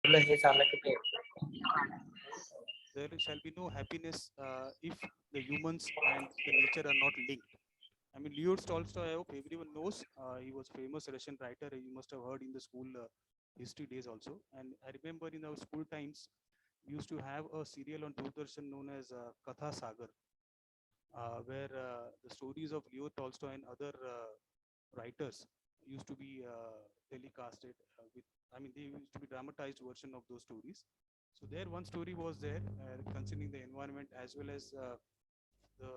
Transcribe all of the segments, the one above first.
There shall be no happiness if the humans and the nature are not linked. I mean, Leo Tolstoy, I hope everyone knows. He was a famous Russian writer. You must have heard in the school history days also. And I remember in our school times, we used to have a serial on Doordarshan known as Katha Sagar, where the stories of Leo Tolstoy and other writers used to be telecasted with, I mean, they used to be dramatized version of those stories. So there, one story was there concerning the environment as well as the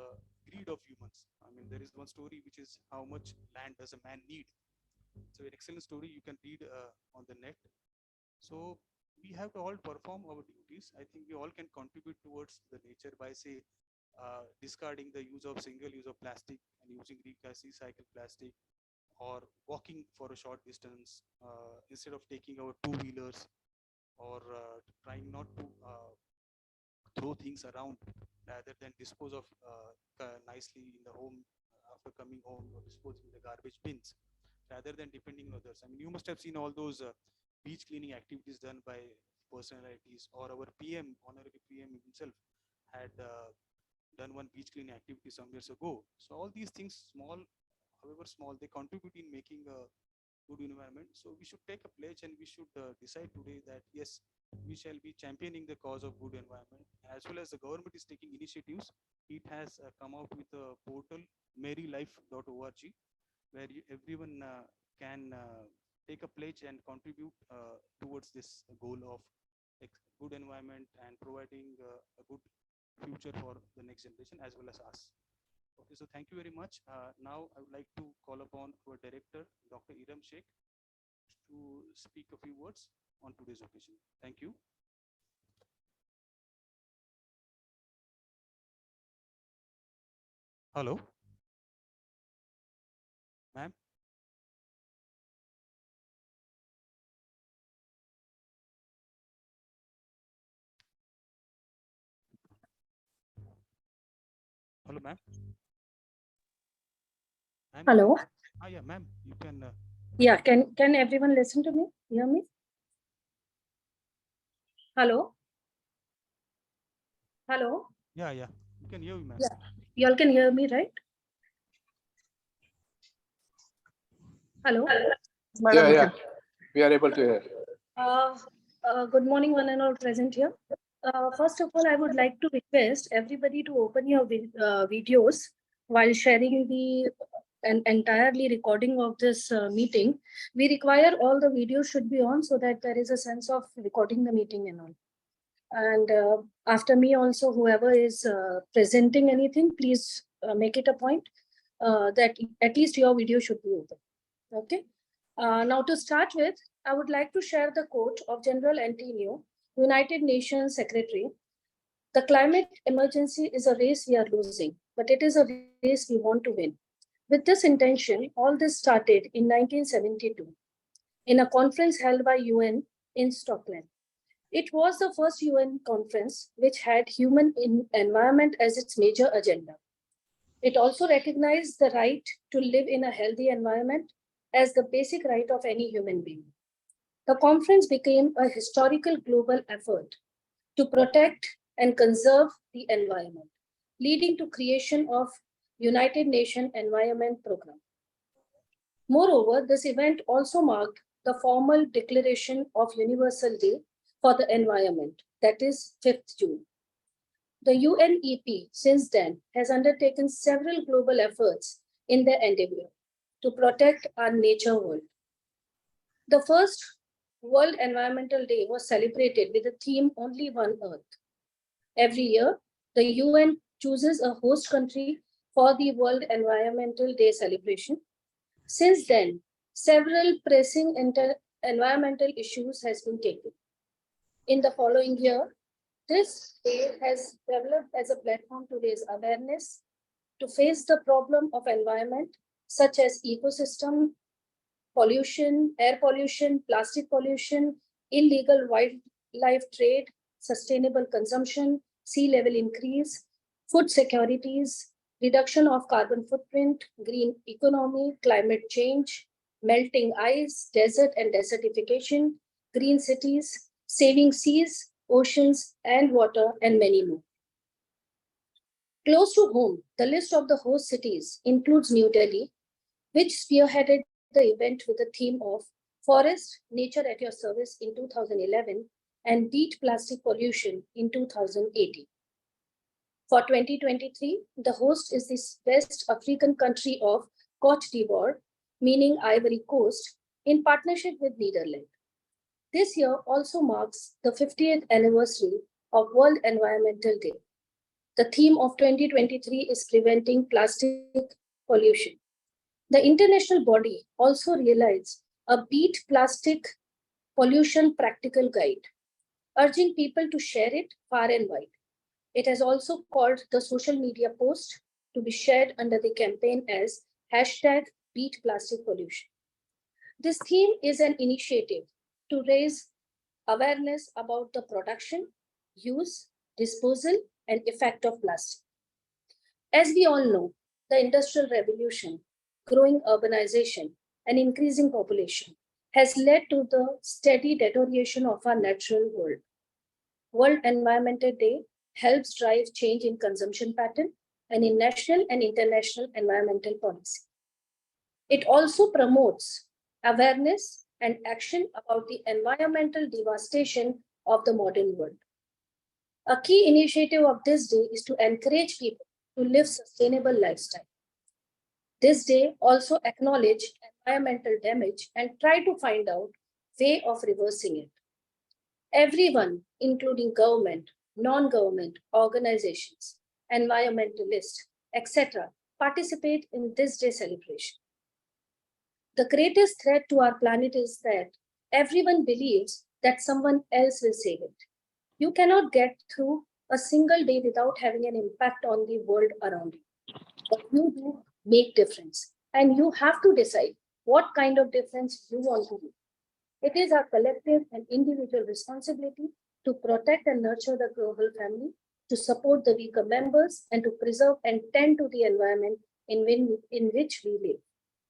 greed of humans. I mean, there is one story which is how much land does a man need. So an excellent story you can read on the net. So we have to all perform our duties. I think we all can contribute towards the nature by say discarding the use of single use of plastic and using recycled plastic, or walking for a short distance instead of taking our two-wheelers, or trying not to throw things around rather than dispose of nicely in the home after coming home, or disposing the garbage bins rather than depending on others. I mean, you must have seen all those beach cleaning activities done by personalities, or our PM, honorary PM himself, had done one beach cleaning activity some years ago. So all these things, small, however small, they contribute in making a good environment. So we should take a pledge and we should decide today that yes, we shall be championing the cause of good environment, as well as the government is taking initiatives. It has come out with a portal, marylife.org, where everyone can take a pledge and contribute towards this goal of good environment and providing a good future for the next generation as well as us. Okay, so thank you very much. Now I would like to call upon our director, Dr. Iram Sheikh, to speak a few words on today's occasion. Thank you. Hello, ma'am. Hello, ma'am. Ma'am, you can. Hello. Yeah, ma'am, you can. Yeah, can everyone listen to me? Hear me? Hello? Hello? Yeah, yeah, you can hear me, ma'am. Yeah. You all can hear me, right? Hello? Yeah, yeah, we are able to hear. Uh, Good morning, one and all present here. First of all, I would like to request everybody to open your videos while sharing the entirely recording of this meeting. We require all the videos should be on so that there is a sense of recording the meeting and all. And after me also, whoever is presenting anything, please make it a point that at least your video should be open. Okay. Now to start with, I would like to share the quote of General Antonio, United Nations Secretary. The climate emergency is a race we are losing, but it is a race we want to win. With this intention, all this started in 1972 in a conference held by UN in Stockholm. It was the first UN conference which had human environment as its major agenda. It also recognized the right to live in a healthy environment as the basic right of any human being. The conference became a historical global effort to protect and conserve the environment, leading to creation of United Nations Environment Programme. Moreover, this event also marked the formal declaration of Universal Day for the Environment, that is 5th June. The UNEP since then has undertaken several global efforts in their endeavor to protect our nature world. The first World Environmental Day was celebrated with the theme Only One Earth. Every year, the UN chooses a host country for the World Environmental Day celebration. Since then, several pressing environmental issues has been taken. In the following year, this day has developed as a platform to raise awareness to face the problem of environment, such as ecosystem pollution, air pollution, plastic pollution, illegal wildlife trade, sustainable consumption, sea level increase, food securities, reduction of carbon footprint, green economy, climate change, melting ice, desert and desertification, green cities, saving seas, oceans, and water, and many more. Close to home, the list of the host cities includes New Delhi, which spearheaded the event with the theme of Forest, Nature at Your Service in 2011 and Beat Plastic Pollution in 2018. For 2023, the host is the West African country of Cote d'Ivoire, meaning Ivory Coast, in partnership with Netherlands. This year also marks the 50th anniversary of World Environmental Day. The theme of 2023 is preventing plastic pollution. The international body also realized a Beat Plastic Pollution Practical Guide, urging people to share it far and wide. It has also called the social media post to be shared under the campaign as hashtag Beat Plastic Pollution. This theme is an initiative to raise awareness about the production, use, disposal, and effect of plastic. As we all know, the Industrial Revolution, growing urbanization, and increasing population has led to the steady deterioration of our natural world. World Environmental Day helps drive change in consumption pattern and in national and international environmental policy. It also promotes awareness and action about the environmental devastation of the modern world. A key initiative of this day is to encourage people to live sustainable lifestyle. This day also acknowledge environmental damage and try to find out way of reversing it. Everyone, including government, non-government organizations, environmentalists, etc., participate in this day celebration. The greatest threat to our planet is that everyone believes that someone else will save it. You cannot get through a single day without having an impact on the world around you. What you do make difference, and you have to decide what kind of difference you want to do. It is our collective and individual responsibility to protect and nurture the global family, to support the weaker members, and to preserve and tend to the environment in which we live.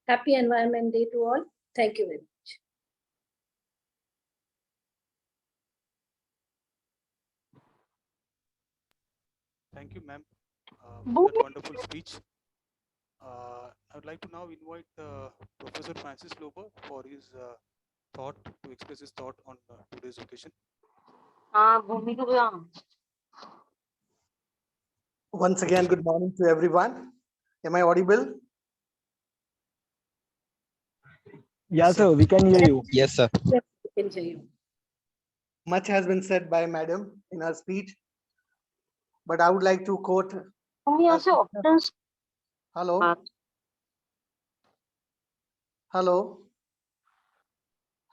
Happy Environment Day to all. Thank you very much. Thank you, ma'am, for that wonderful speech. I would like to now invite Professor Francis Lober for his thought to express his thought on today's occasion. Once again, good morning to everyone. Am I audible? Yeah, sir, we can hear you. Yes, sir. Yes, we can hear you. Much has been said by Madam in her speech, but I would like to quote. Hello? Hello?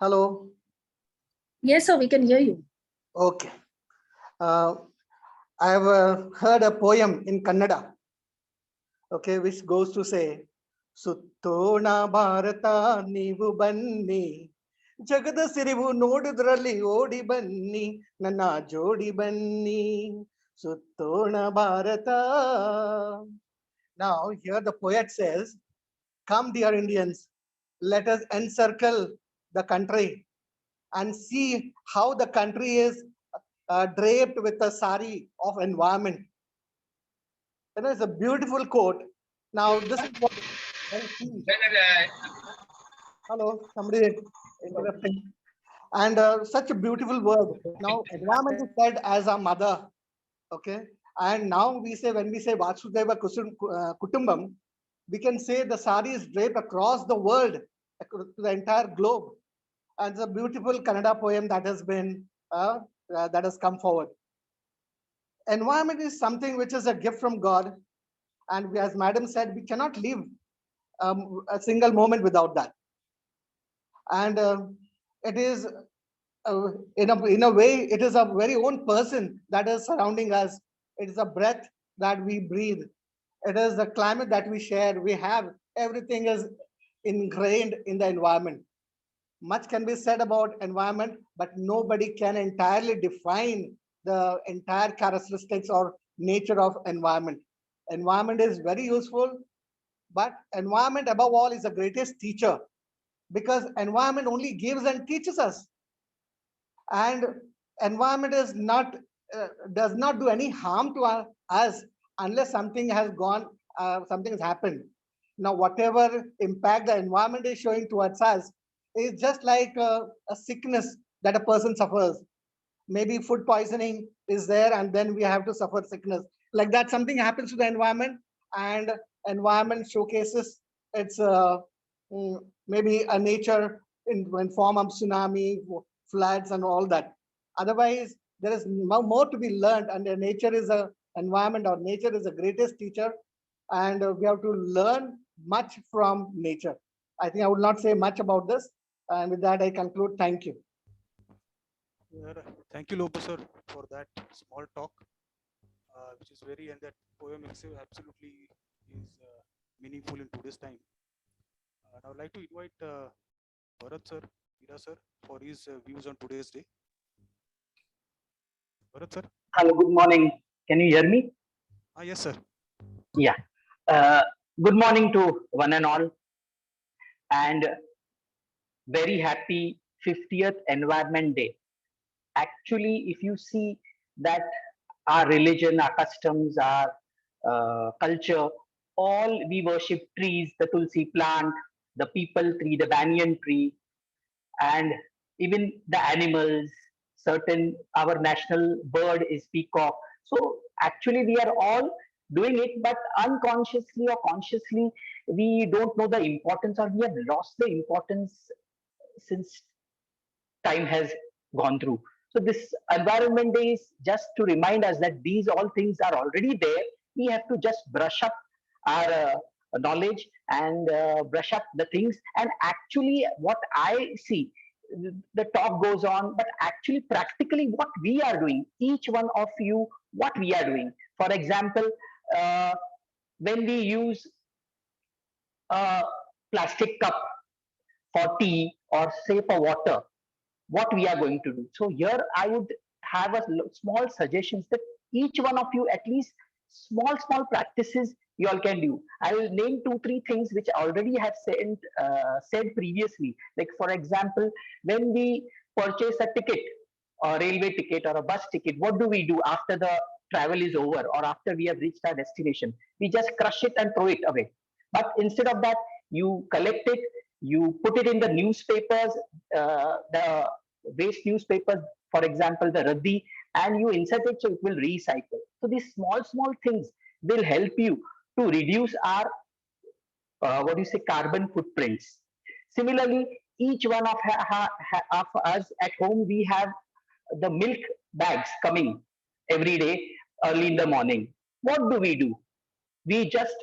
Hello? Yes, sir, we can hear you. Okay. I have heard a poem in Kannada, okay, which goes to say, Suttona Bharata Nivu Banni, Jagada Sirivu Nodudrali Odi Banni, Nana Jodi Banni, Suttona Bharata. Now, here the poet says, come, dear Indians, let us encircle the country and see how the country is draped with a sari of environment. You know, it's a beautiful quote. Now, this is what I see. Hello, somebody interrupting. And such a beautiful word. Now, environment is said as a mother. Okay. And now we say, when we say Vasudhaiva Kutumbam, we can say the sari is draped across the world, to the entire globe. And it's a beautiful Kannada poem that has been that has come forward. Environment is something which is a gift from God, and we, as Madam said, we cannot live a single moment without that. And it is in a way, it is a very own person that is surrounding us. It is a breath that we breathe. It is the climate that we share. We have everything is ingrained in the environment. Much can be said about environment, but nobody can entirely define the entire characteristics or nature of environment. Environment is very useful, but environment above all is the greatest teacher, because environment only gives and teaches us. And environment is not does not do any harm to us unless something has gone, something has happened. Now, whatever impact the environment is showing towards us is just like a sickness that a person suffers. Maybe food poisoning is there, and then we have to suffer sickness. Like that, something happens to the environment, and environment showcases its maybe a nature in form of tsunami, floods, and all that. Otherwise, there is more to be learned, and nature is a environment, or nature is the greatest teacher, and we have to learn much from nature. I think I would not say much about this, and with that I conclude. Thank you. Yeah, thank you, Lobo sir, for that small talk, which is very, and that poem absolutely is meaningful in today's time. And I would like to invite Bharat sir, Ira sir, for his views on today's day. Bharat sir. Hello, good morning. Can you hear me? Yes, sir. Yeah. Uh, Good morning to one and all, and very happy 50th Environment Day. Actually, if you see that our religion, our customs, our culture, all we worship trees, the tulsi plant, the people tree, the banyan tree, and even the animals. Certain, our national bird is peacock. So actually we are all doing it, but unconsciously or consciously we don't know the importance, or we have lost the importance since time has gone through. So this environment day is just to remind us that these all things are already there. We have to just brush up our knowledge and brush up the things. And actually, what I see, the talk goes on, but actually, practically, what we are doing, each one of you, what we are doing. For example, uh, when we use a plastic cup for tea or say for water, what we are going to do. So here I would have a small suggestions that each one of you, at least small practices you all can do. I will name 2 3 things which I already have said previously. Like for example, when we purchase a ticket, a railway ticket or a bus ticket, what do we do after the travel is over or after we have reached our destination? We just crush it and throw it away. But instead of that, you collect it, you put it in the newspapers, the waste newspapers, for example, the Raddi, and you insert it so it will recycle. So these small things will help you to reduce our what do you say, carbon footprints. Similarly, each one of us at home, we have the milk bags coming every day early in the morning. What do? We just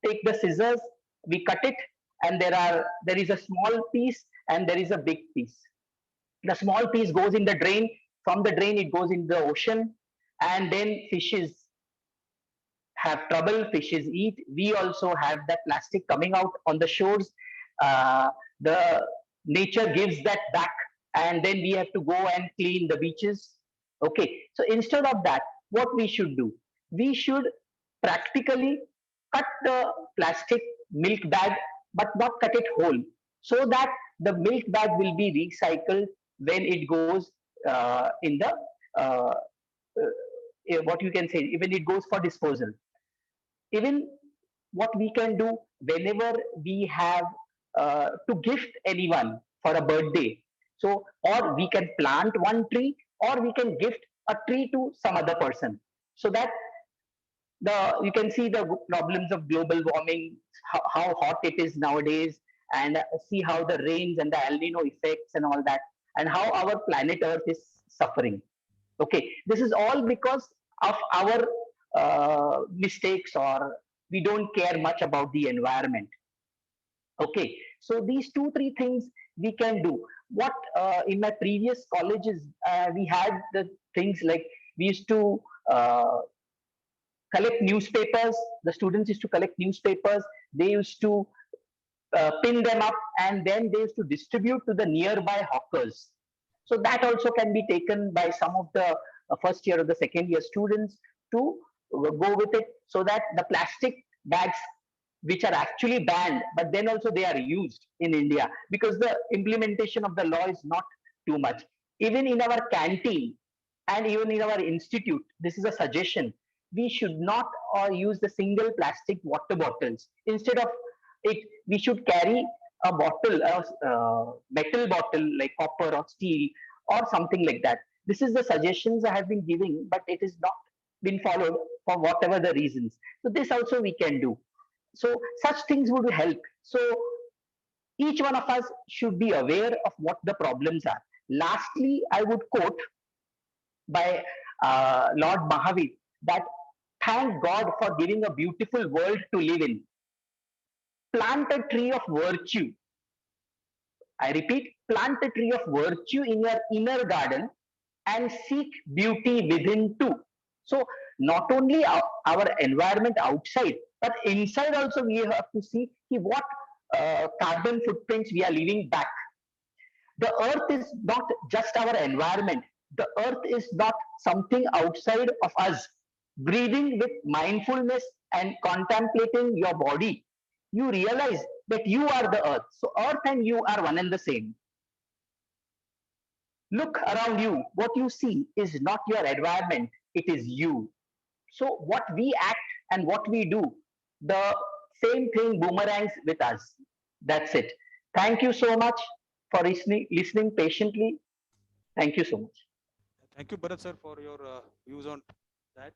take the scissors, we cut it, and there is a small piece and there is a big piece. The small piece goes in the drain. From the drain, it goes in the ocean, and then fishes have trouble. Fishes eat. We also have that plastic coming out on the shores. The nature gives that back, and then we have to go and clean the beaches. Okay, so instead of that, what we should do? We should practically cut the plastic milk bag, but not cut it whole, so that the milk bag will be recycled when it goes in the what you can say, even it goes for disposal. Even what we can do whenever we have to gift anyone for a birthday, so or we can plant one tree or we can gift a tree to some other person, so that the you can see the problems of global warming, how hot it is nowadays, and see how the rains and the El Nino effects and all that, and how our planet Earth is suffering. Okay, this is all because of our mistakes, or we don't care much about the environment. Okay, so these 2 3 things we can do. What in my previous colleges we had the things like we used to collect newspapers. The students used to collect newspapers. They used to pin them up, and then they used to distribute to the nearby hawkers. So that also can be taken by some of the first year or the second year students to go with it, so that the plastic bags, which are actually banned, but then also they are used in India because the implementation of the law is not too much. Even in our canteen, and even in our institute, this is a suggestion. We should not use the single plastic water bottles. Instead of it, we should carry a bottle, a metal bottle like copper or steel or something like that. This is the suggestions I have been giving, but it is not been followed for whatever the reasons. So this also we can do. So such things would help. So each one of us should be aware of what the problems are. Lastly, I would quote by Lord Mahavir that thank God for giving a beautiful world to live in. Plant a tree of virtue. I repeat, plant a tree of virtue in your inner garden and seek beauty within too. So not only our environment outside, but inside also we have to see what carbon footprints we are leaving back. The earth is not just our environment. The earth is not something outside of us. Breathing with mindfulness and contemplating your body, you realize that you are the earth. So earth and you are one and the same. Look around you. What you see is not your environment, it is you. So what we act and what we do, the same thing boomerangs with us. That's it. Thank you so much for listening patiently. Thank you so much. Thank you, Bharat sir, for your views on that.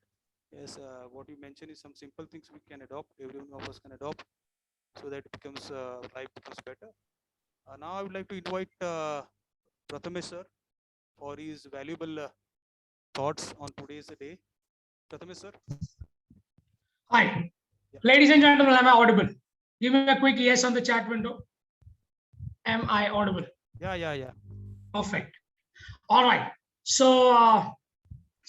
Yes, what you mentioned is some simple things we can adopt. Every one of us can adopt, so that it becomes life becomes better. Now I would like to invite Prathamesh sir for his valuable thoughts on today's day. Prathamesh sir. Hi, Yeah. ladies and gentlemen, am I audible? Give me a quick yes on the chat window. Am I audible? Yeah. Perfect. All right. So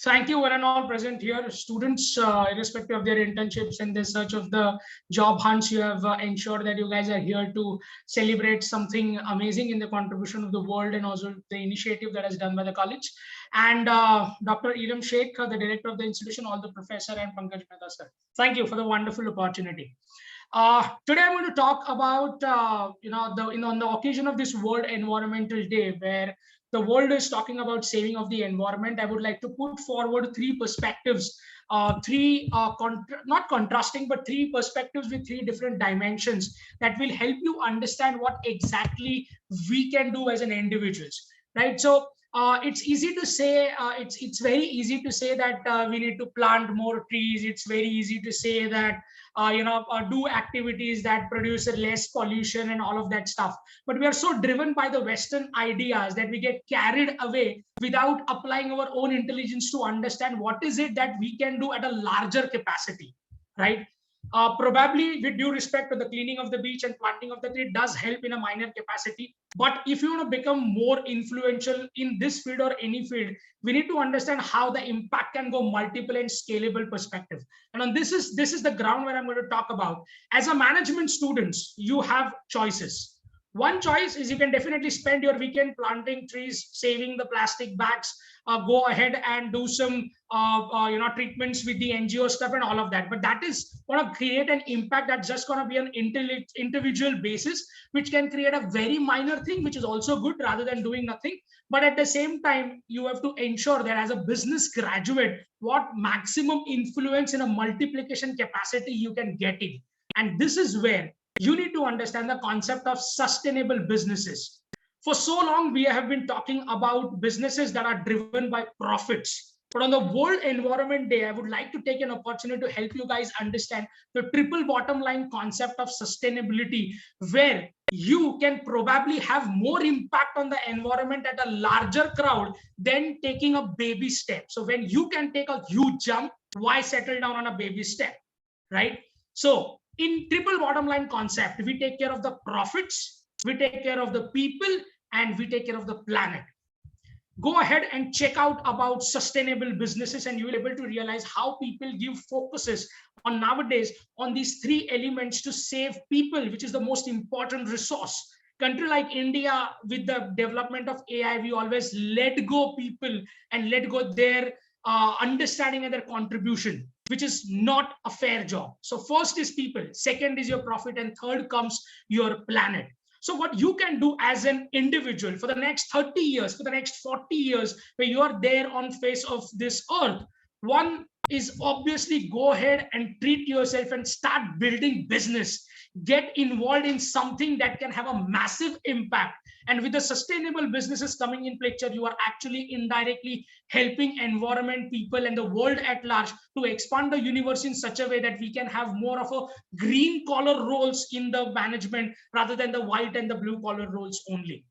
thank you one and all present here. Students, irrespective of their internships and the search of the job hunts, you have ensured that you guys are here to celebrate something amazing in the contribution of the world and also the initiative that is done by the college. And Dr. Iram Sheikh, the director of the institution, all the professor, and Pankaj Mehta sir. Thank you for the wonderful opportunity. Today I'm going to talk about on the occasion of this World Environmental Day, where the world is talking about saving of the environment. I would like to put forward three perspectives, not contrasting, but three perspectives with three different dimensions that will help you understand what exactly we can do as an individuals, right? So it's easy to say, it's very easy to say that we need to plant more trees. It's very easy to say that do activities that produce less pollution and all of that stuff. But we are so driven by the Western ideas that we get carried away without applying our own intelligence to understand what is it that we can do at a larger capacity, right? Probably with due respect to the cleaning of the beach and planting of the tree does help in a minor capacity. But if you want to become more influential in this field or any field, we need to understand how the impact can go multiple and scalable perspective. And on this is the ground where I'm going to talk about. As a management students, you have choices. One choice is you can definitely spend your weekend planting trees, saving the plastic bags, go ahead and do some treatments with the NGO stuff and all of that. But that is going to create an impact that's just going to be an individual basis, which can create a very minor thing, which is also good rather than doing nothing. But at the same time, you have to ensure that as a business graduate, what maximum influence in a multiplication capacity you can get in. And this is where you need to understand the concept of sustainable businesses. For so long, we have been talking about businesses that are driven by profits. But on the World Environment Day, I would like to take an opportunity to help you guys understand the triple bottom line concept of sustainability, where you can probably have more impact on the environment at a larger crowd than taking a baby step. So when you can take a huge jump, why settle down on a baby step, right? So in triple bottom line concept, we take care of the profits, we take care of the people, and we take care of the planet. Go ahead and check out about sustainable businesses, and you will be able to realize how people give focuses on nowadays on these three elements to save people, which is the most important resource. Country like India, with the development of AI, we always let go people and let go their understanding and their contribution, which is not a fair job. So first is people, second is your profit, and third comes your planet. So what you can do as an individual for the next 30 years, for the next 40 years, where you are there on face of this earth, one is obviously go ahead and treat yourself and start building business. Get involved in something that can have a massive impact. And with the sustainable businesses coming in picture, you are actually indirectly helping environment, people, and the world at large to expand the universe in such a way that we can have more of a green collar roles in the management rather than the white and the blue collar roles only.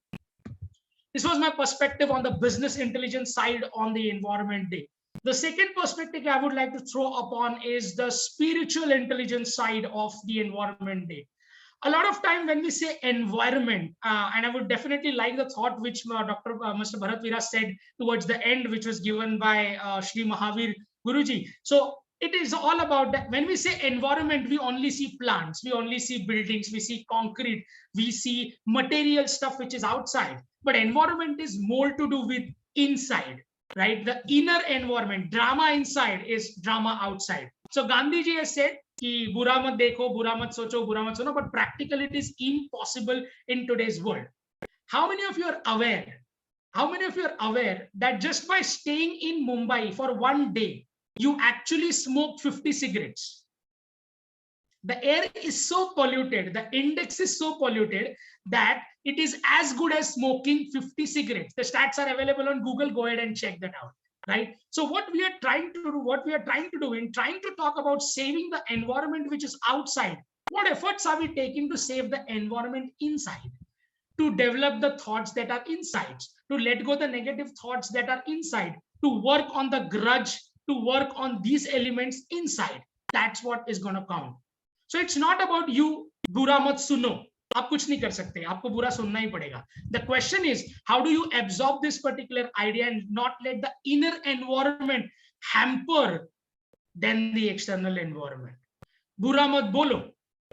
This was my perspective on the business intelligence side on the Environment Day. The second perspective I would like to throw upon is the spiritual intelligence side of the Environment Day. A lot of time when we say environment, and I would definitely like the thought which Mr. Bharat Veera said towards the end, which was given by Shri Mahavir Guruji. So it is all about that. When we say environment, we only see plants, we only see buildings, we see concrete, we see material stuff which is outside. But environment is more to do with inside, right? The inner environment, drama inside is drama outside. So Gandhiji has said, कि बुरा मत देखो, बुरा मत सोचो, बुरा मत सुनो, but practically it is impossible in today's world. How many of you are aware? How many of you are aware that just by staying in Mumbai for one day, you actually smoke 50 cigarettes? The air is so polluted, the index is so polluted that it is as good as smoking 50 cigarettes. The stats are available on Google. Go ahead and check that out. Right. So what we are trying to do, in trying to talk about saving the environment which is outside, what efforts are we taking to save the environment inside? To develop the thoughts that are inside, to let go the negative thoughts that are inside, to work on the grudge, to work on these elements inside. That's what is going to count. So it's not about you, बुरा मत सुनो. आप कुछ नहीं कर सकते, आपको बुरा सुनना ही पड़ेगा. The question is, how do you absorb this particular idea and not let the inner environment hamper than the external environment? बुरा मत बोलो.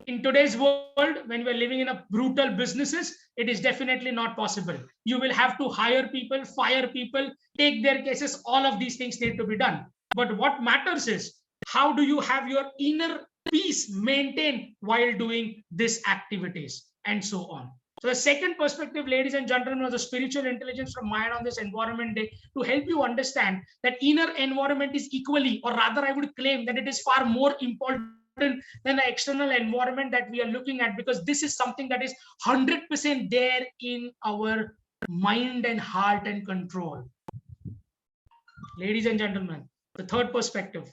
In today's world, when we're living in a brutal businesses, it is definitely not possible. You will have to hire people, fire people, take their cases. All of these things need to be done. But what matters is, how do you have your inner peace maintained while doing these activities, and so on. So the second perspective, ladies and gentlemen, was the spiritual intelligence from Maya on this Environment Day to help you understand that inner environment is equally, or rather I would claim that it is far more important than the external environment that we are looking at, because this is something that is 100% there in our mind and heart and control. Ladies and gentlemen, the third perspective.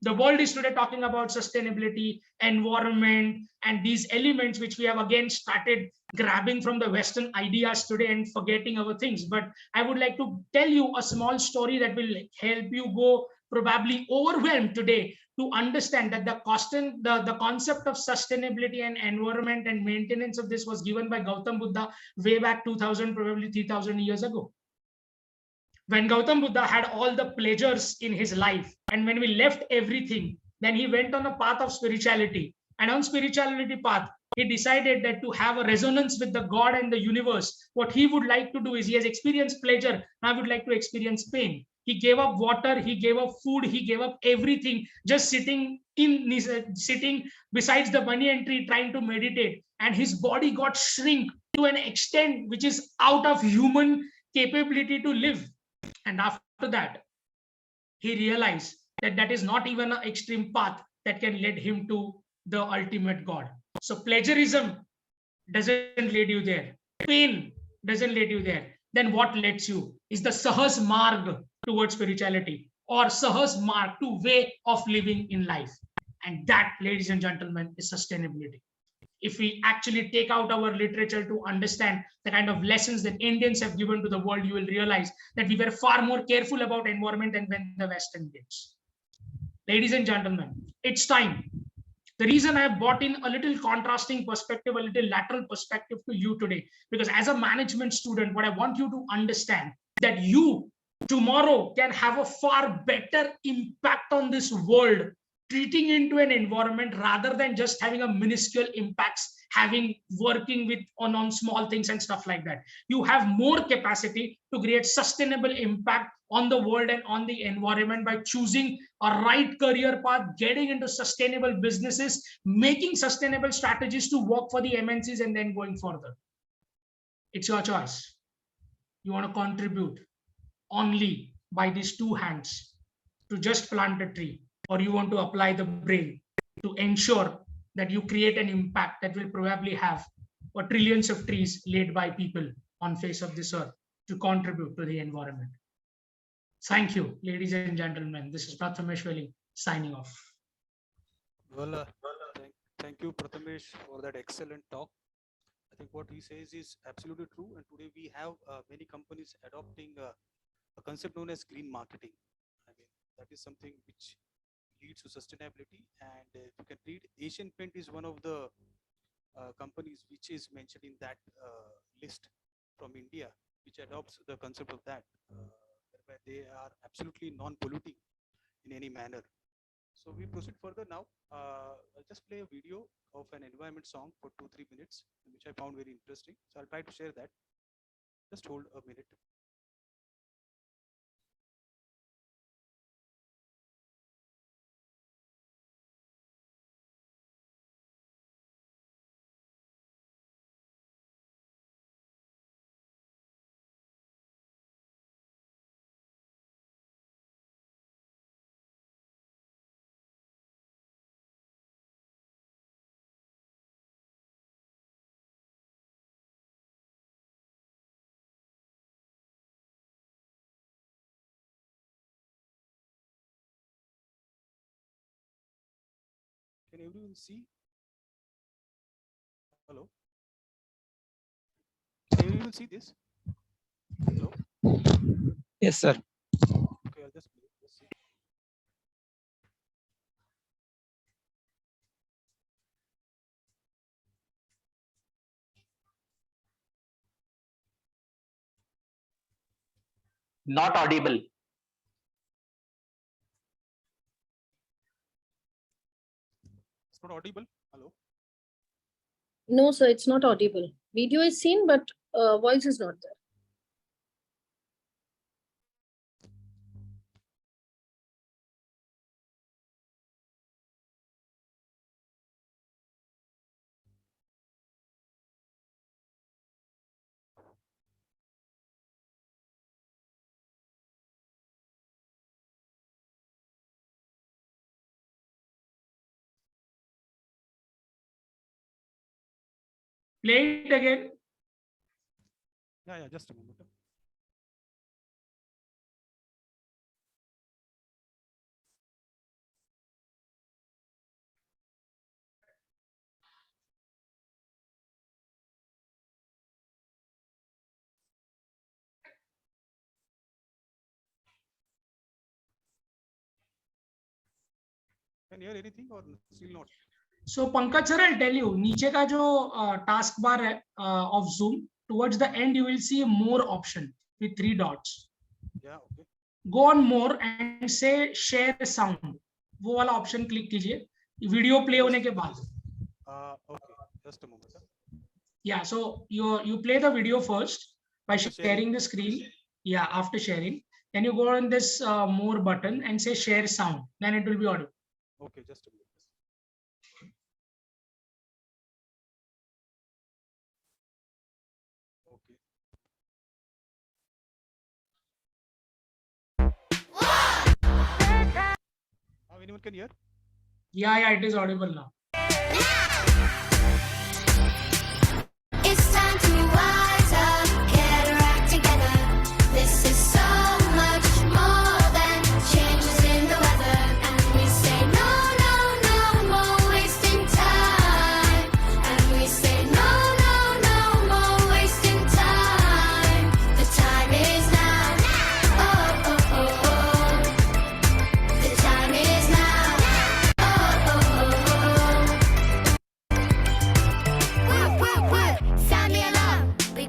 The world is today talking about sustainability, environment, and these elements which we have again started grabbing from the Western ideas today and forgetting our things. But I would like to tell you a small story that will help you go probably overwhelmed today to understand that the concept of sustainability and environment and maintenance of this was given by Gautam Buddha way back 2000, probably 3000 years ago. When Gautam Buddha had all the pleasures in his life, and when we left everything, then he went on a path of spirituality. And on spirituality path, he decided that to have a resonance with the God and the universe, what he would like to do is, he has experienced pleasure, now would like to experience pain. He gave up water, he gave up food, he gave up everything, just sitting besides the banyan tree trying to meditate. And his body got shrink to an extent which is out of human capability to live. And after that, he realized that that is not even an extreme path that can lead him to the ultimate God. So pleasurism doesn't lead you there. Pain doesn't lead you there. Then what leads you is the Sahas Marg towards spirituality, or Sahas Marg to way of living in life. And that, ladies and gentlemen, is sustainability. If we actually take out our literature to understand the kind of lessons that Indians have given to the world, you will realize that we were far more careful about environment than the Western Indians. Ladies and gentlemen, it's time. The reason I have brought in a little contrasting perspective, a little lateral perspective to you today, because as a management student, what I want you to understand that you tomorrow can have a far better impact on this world treating into an environment rather than just having a minuscule impacts, working with on small things and stuff like that. You have more capacity to create sustainable impact on the world and on the environment by choosing a right career path, getting into sustainable businesses, making sustainable strategies to work for the MNCs, and then going further. It's your choice. You want to contribute only by these two hands to just plant a tree, or you want to apply the brain to ensure that you create an impact that will probably have trillions of trees laid by people on face of this earth to contribute to the environment. Thank you, ladies and gentlemen. This is Prathameshwari signing off. Well, thank you, Prathamesh, for that excellent talk. I think what he says is absolutely true. And today we have many companies adopting a concept known as green marketing. I mean, that is something which leads to sustainability. And if you can read, Asian Paint is one of the companies which is mentioned in that list from India, which adopts the concept of that, whereby they are absolutely non-polluting in any manner. So we proceed further now. I'll just play a video of an environment song for 2-3 minutes, which I found very interesting. So I'll try to share that. Just hold a minute. Can everyone see? Hello? Can everyone see this? Hello? Yes, sir. Okay, I'll just play. Let's see. Not audible. It's not audible. Hello? No, sir, it's not audible. Video is seen, but voice is not there. Play it again. Yeah, just a moment. Can you hear anything or still not? So Pankaj sir, I'll tell you, नीचे का जो task bar है of Zoom, towards the end you will see more option with 3 dots. Yeah, okay. Go on more and say share sound. वो वाला option click कीजिए. Video play होने के बाद. Okay, just a moment. Yeah, so you play the video first by sharing the screen. Yeah, after sharing, then you go on this more button and say share sound. Then it will be audible. Okay, just a minute. Okay. Now anyone can hear? Yeah, it is audible now. It's time to rise up, get our act together. This is so much more than changes in the weather. And we say no, no, no more wasting time. And we say no, no, no more wasting time. The time is now. Oh, oh, oh, oh. The time is now. Oh, oh, oh, oh. Sound the alarm. We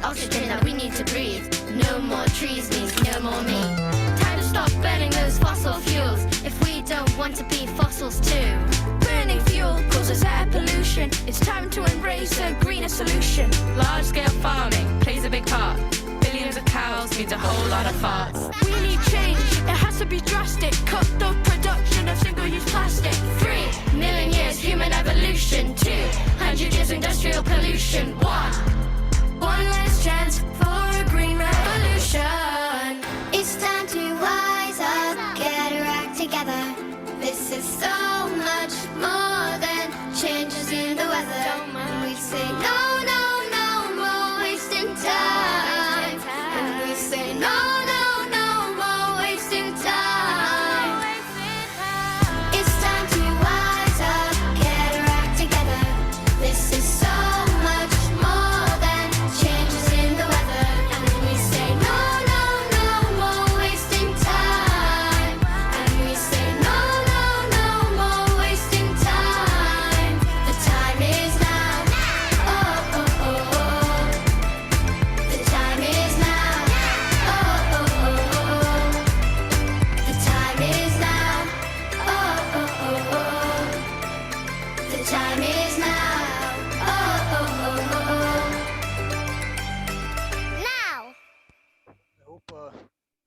oxygen that we need to breathe. No more trees means no more me. Time to stop burning those fossil fuels if we don't want to be fossils too. Burning fuel causes air pollution. It's time to embrace a greener solution. Large-scale farming plays a big part. Billions of cows means a whole lot of farts. We need change, it has to be drastic. Cut the production of single-use plastic. 3 million years human evolution. 200 years industrial pollution. One last chance for a green revolution. It's time to wise up, get our act together. This is so much more than changes in the weather. We say no, no, no more wasting time. And we say no, no, no more wasting time. It's time to wise up, get our act together. This is so much more than changes in the weather. And we say no, no, no more wasting time. And we say no, no, no more wasting time. The time is now. Oh, oh, oh, oh. The time is now. Oh, oh, oh, oh. The time is now. Oh, oh, oh, oh. The time is now. Oh, oh, oh, oh. Now. I hope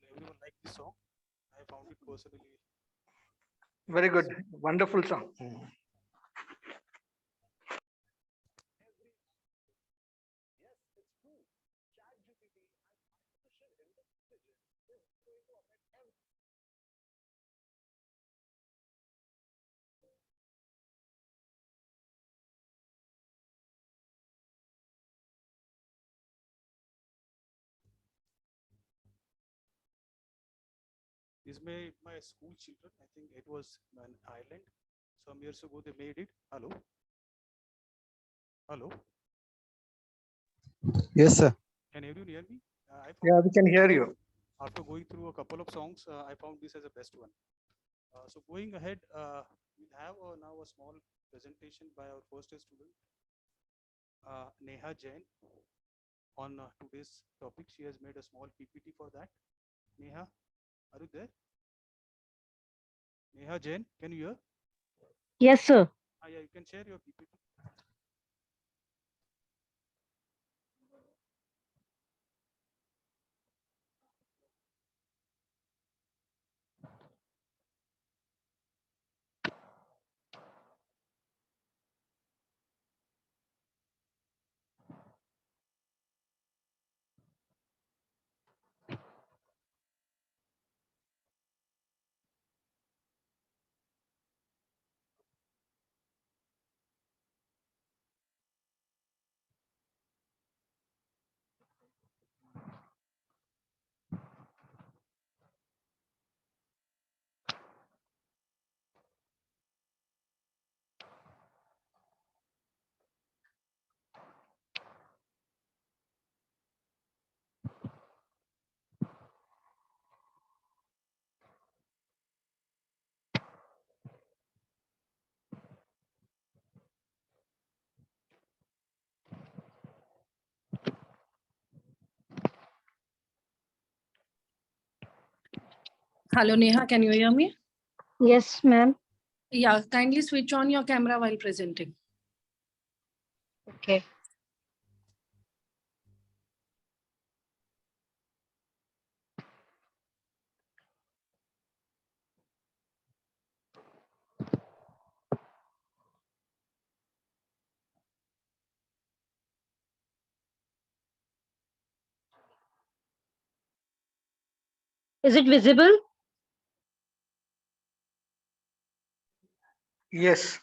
everyone liked this song. I found it personally. Very good. Wonderful song. This made my school children. I think it was an island. Some years ago they made it. Hello. Hello. Yes, sir. Can everyone hear me? I Yeah, found we can hear you. after going through a couple of songs, I found this as the best one. So going ahead, we'll have now a small presentation by our first year student, Neha Jain, on today's topic. She has made a small PPT for that. Neha, are you there? Neha Jain, can you hear? Yes, sir. Yeah, you can share your PPT. Hello, Neha. Can you hear me? Yes, ma'am. Yeah, kindly switch on your camera while presenting. Okay. Is it visible? Yes.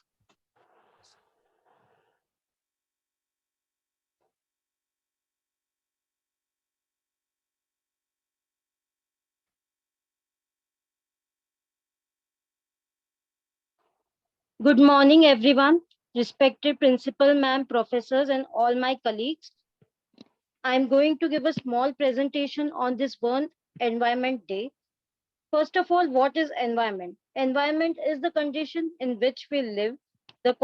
Good morning, everyone. Respected principal, ma'am, professors, and all my colleagues. I'm going to give a small presentation on this World Environment Day. First of all, what is environment? Environment is the condition in which we live. The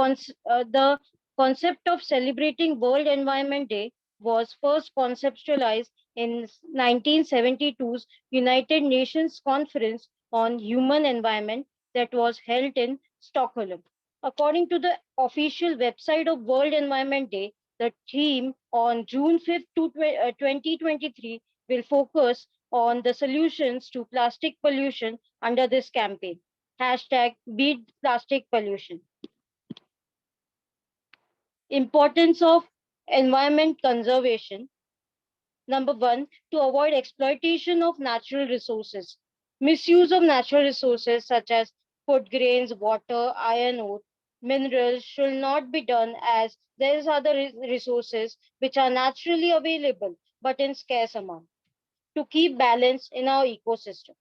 concept of celebrating World Environment Day was first conceptualized in 1972's United Nations Conference on Human Environment that was held in Stockholm. According to the official website of World Environment Day, the theme on June 5th, 2023 will focus on the solutions to plastic pollution under this campaign. Hashtag Beat Plastic Pollution. Importance of environment conservation. Number one, to avoid exploitation of natural resources. Misuse of natural resources such as food grains, water, iron ore, minerals should not be done as there is other resources which are naturally available but in scarce amount to keep balance in our ecosystem.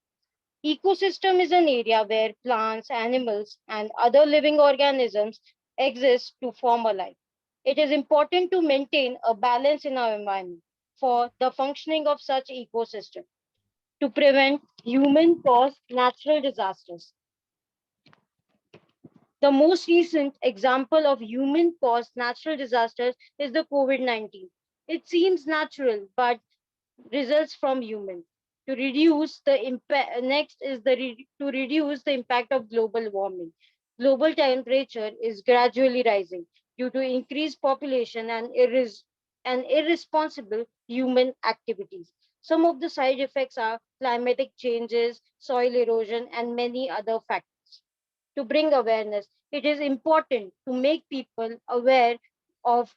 Ecosystem is an area where plants, animals, and other living organisms exist to form a life. It is important to maintain a balance in our environment for the functioning of such ecosystem to prevent human caused natural disasters. The most recent example of human caused natural disasters is the COVID-19. It seems natural, but results from humans. To reduce the impact, next is to reduce the impact of global warming. Global temperature is gradually rising due to increased population and irresponsible human activities. Some of the side effects are climatic changes, soil erosion, and many other factors. To bring awareness, it is important to make people aware of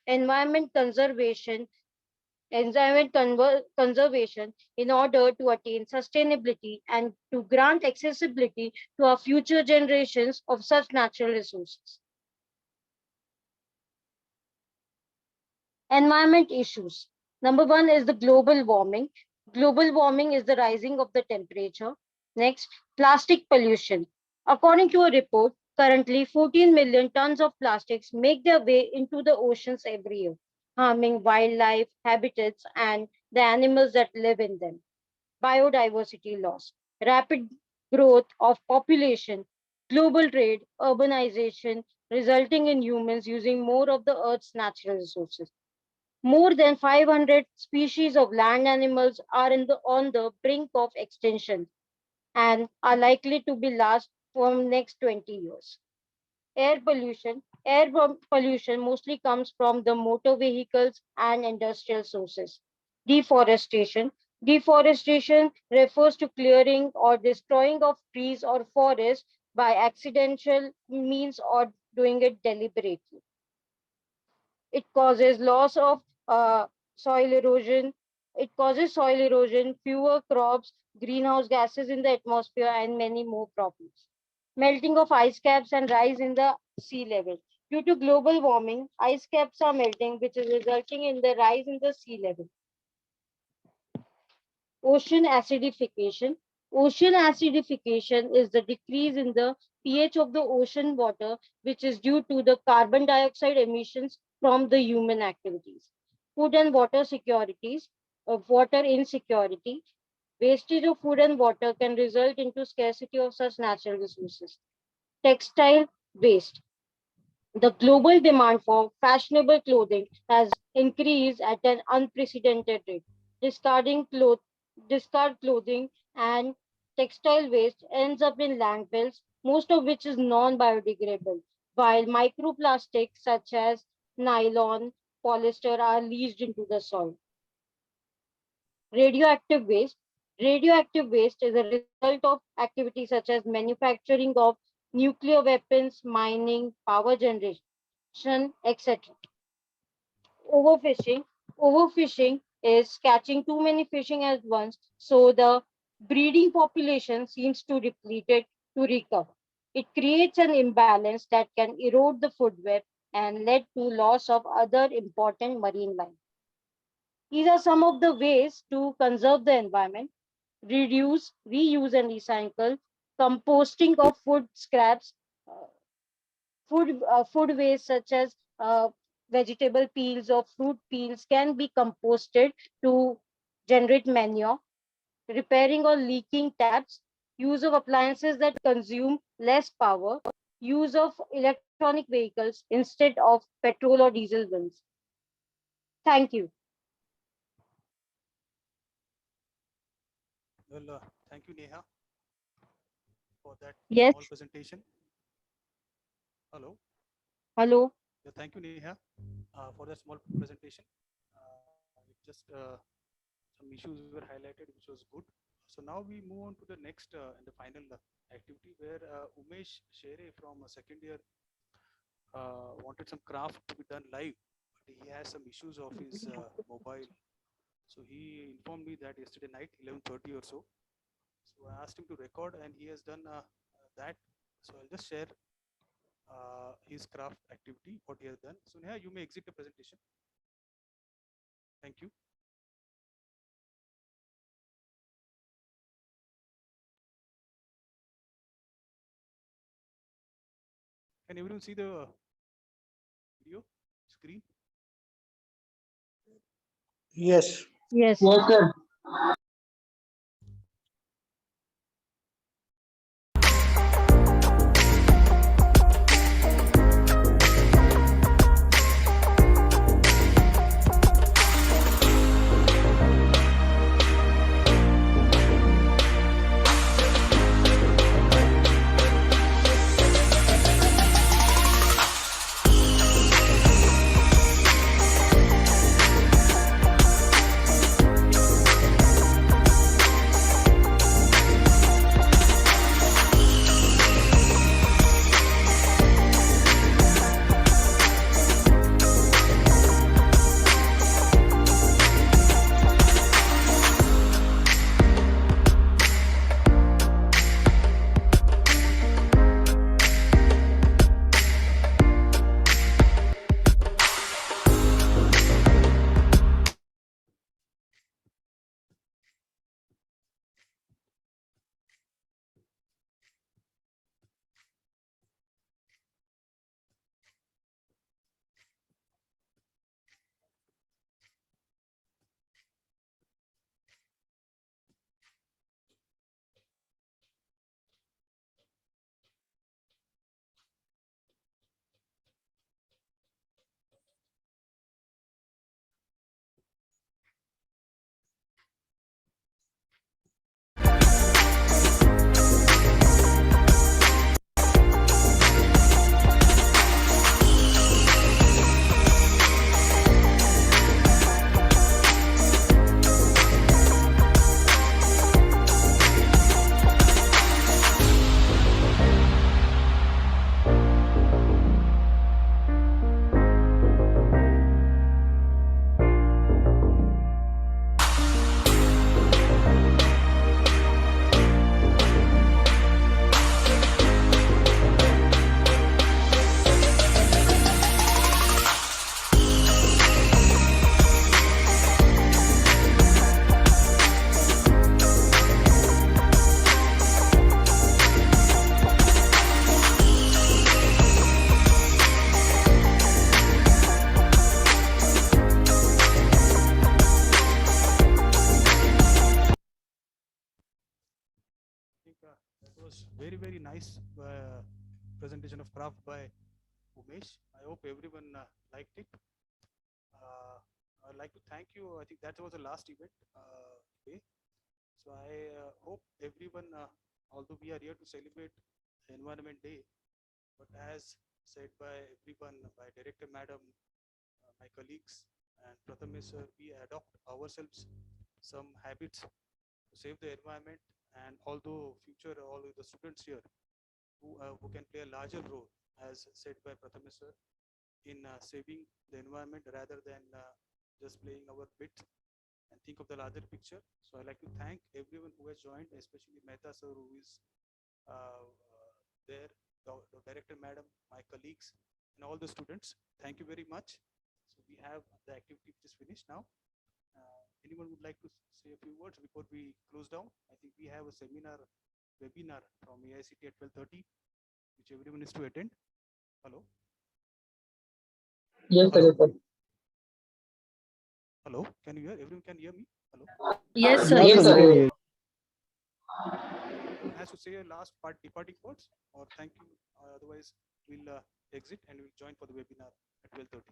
conservation in order to attain sustainability and to grant accessibility to our future generations of such natural resources. Environment issues. Number one is the global warming. Global warming is the rising of the temperature. Next, plastic pollution. According to a report, currently 14 million tons of plastics make their way into the oceans every year, harming wildlife, habitats, and the animals that live in them. Biodiversity loss, rapid growth of population, global trade, urbanization, resulting in humans using more of the Earth's natural resources. More than 500 species of land animals are on the brink of extinction and are likely to be last for the next 20 years. Air pollution. Pollution mostly comes from the motor vehicles and industrial sources. Deforestation. Deforestation refers to clearing or destroying of trees or forests by accidental means or doing it deliberately. It causes loss of soil erosion. It causes soil erosion, fewer crops, greenhouse gases in the atmosphere, and many more problems. Melting of ice caps and rise in the sea level. Due to global warming, ice caps are melting, which is resulting in the rise in the sea level. Ocean acidification. Ocean acidification is the decrease in the pH of the ocean water, which is due to the carbon dioxide emissions from the human activities. Food and water securities, water insecurity. Wastage of food and water can result into scarcity of such natural resources. Textile waste. The global demand for fashionable clothing has increased at an unprecedented rate. Discarding cloth, discard clothing and textile waste ends up in landfills, most of which is non-biodegradable, while microplastics such as nylon, polyester are leached into the soil. Radioactive waste. Radioactive waste is a result of activities such as manufacturing of nuclear weapons, mining, power generation, etc. Overfishing. Overfishing is catching too many fishing at once, so the breeding population seems to depleted to recover. It creates an imbalance that can erode the food web and lead to loss of other important marine life. These are some of the ways to conserve the environment: reduce, reuse, and recycle, composting of food scraps, uh, food waste such as vegetable peels or fruit peels can be composted to generate manure, repairing or leaking taps, use of appliances that consume less power, use of electronic vehicles instead of petrol or diesel ones. Thank you. Well, thank you, Neha, for that Yes. small presentation. Hello. Hello. Yeah, thank you, Neha, for that small presentation. It just some issues were highlighted, which was good. So now we move on to the next and the final activity where Umesh Shere from second year wanted some craft to be done live, but he has some issues of his mobile. So he informed me that yesterday night, 11:30 or so. So I asked him to record, and he has done that. So I'll just share his craft activity, what he has done. So Neha, you may exit the presentation. Thank you. Can everyone see the video screen? Yes. Yes. Yes, sir. I think that was very nice presentation of craft by Umesh. I hope everyone liked it. I'd like to thank you. I think that was the last event today. So I hope everyone, although we are here to celebrate Environment Day, but as said by everyone, by Director Madam, my colleagues, and Prathamesh sir, we adopt ourselves some habits to save the environment. And although future, all of the students here who can play a larger role, as said by Prathamesh sir, in saving the environment rather than just playing our bit and think of the larger picture. So I'd like to thank everyone who has joined, especially Mehta sir, who is there, the director madam, my colleagues, and all the students. Thank you very much. So we have the activity which is finished now. Anyone would like to say a few words before we close down? I think we have a webinar from AICT at 12:30, which everyone is to attend. Hello. Yes, sir. Hello. Yes, sir. Hello. Can you hear? Everyone can hear me? Hello. Yes, sir. Yes, sir. Anyone has to say a last departing words or thank you. Otherwise, we'll exit and we'll join for the webinar at 12:30.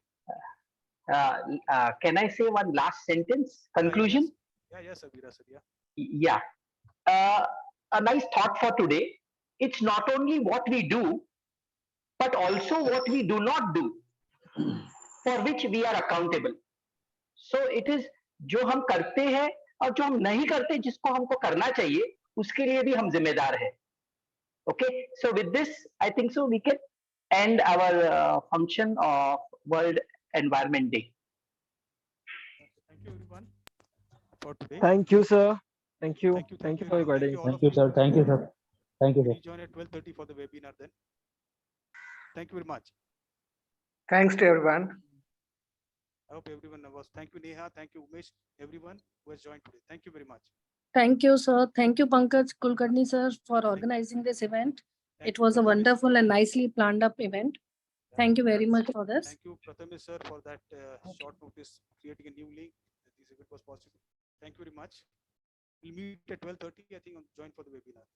Can I say one last sentence? Conclusion? Yeah, yes, Abhira sir. Yeah. Yeah. a nice thought for today. It's not only what we do, but also what we do not do, for which we are accountable. So it is जो हम करते हैं और जो हम नहीं करते जिसको हमको करना चाहिए उसके लिए भी हम जिम्मेदार हैं. Okay, so with this, I think so we can end our function of World Environment Day. Thank you everyone for today. Thank you, sir. Thank you. Thank you. Thank you for your everyone. guidance. all Thank of you, sir. Thank you, sir. Thank you, sir. Please join at 12:30 for the webinar then. Thank you very much. Thanks to everyone. I hope everyone was. Thank you, Neha. Thank you, Umesh. Everyone who has joined today. Thank you very much. Thank you, sir. Thank you, Pankaj Kulkarni, sir, for organizing this event. Thank It you, was a Prathamesh. wonderful and nicely planned up event. Thank you very much for this. Thank you, Prathamesh sir, for that short notice, creating a new link. This if it was possible. Thank you very much. We'll meet at 12:30. I think. Join for the webinar.